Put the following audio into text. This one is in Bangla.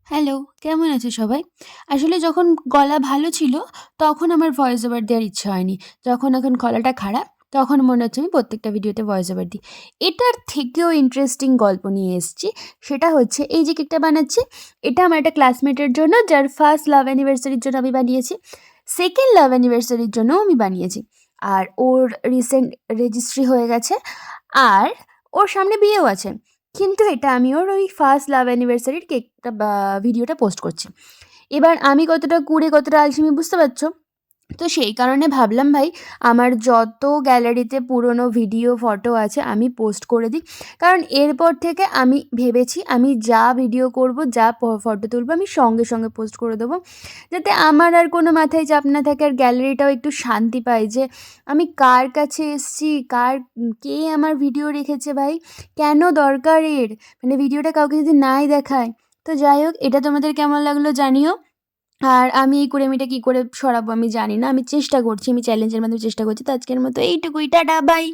হ্যালো, কেমন আছো সবাই? আসলে যখন গলা ভালো ছিল, তখন আমার ভয়েস ওভার দেওয়ার ইচ্ছা হয়নি। যখন এখন গলাটা খারাপ, তখন মনে হচ্ছে আমি প্রত্যেকটা ভিডিওতে ভয়েস ওভার দিই। এটার থেকেও ইন্টারেস্টিং গল্প নিয়ে এসেছি। সেটা হচ্ছে এই যে কেকটা বানাচ্ছি, এটা আমার একটা ক্লাসমেটের জন্য, যার ফার্স্ট লাভ অ্যানিভার্সারির জন্য আমি বানিয়েছি। সেকেন্ড লাভ অ্যানিভার্সারির জন্যও আমি বানিয়েছি। আর ওর রিসেন্ট রেজিস্ট্রি হয়ে গেছে। আর ওর সামনে বিয়েও আছে। কিন্তু এটা আমি ওর ওই ফার্স্ট লাভ অ্যানিভার্সারির কেকটা ভিডিওটা পোস্ট করছি। এবার আমি কতটা কুঁড়ে কতটা আলসেমি বুঝতে পারছো? তো সেই কারণে ভাবলাম ভাই আমার যত গ্যালারিতে পুরনো ভিডিও, ফটো আছে আমি পোস্ট করে দিই। কারণ এরপর থেকে আমি ভেবেছি আমি যা ভিডিও করব, যা ফটো তুলবো আমি সঙ্গে, সঙ্গে পোস্ট করে দেবো। যাতে আমার আর কোনো মাথায় চাপ না থাকে আর গ্যালারিটাও একটু শান্তি পায় যে আমি কার কাছে এসেছি, কে আমার ভিডিও রেখেছে ভাই, কেন দরকার এর? মানে ভিডিওটা কাউকে যদি নাই দেখায়। তো যাই হোক, এটা তোমাদের কেমন লাগলো জানিও। আর আমি এই কুঁড়েমিটা কি করে সরাবো আমি জানি না। আমি চেষ্টা করছি, আমি চ্যালেঞ্জের মাধ্যমে চেষ্টা করছি। তো আজকের মতো এইটুকুই। Tata, by.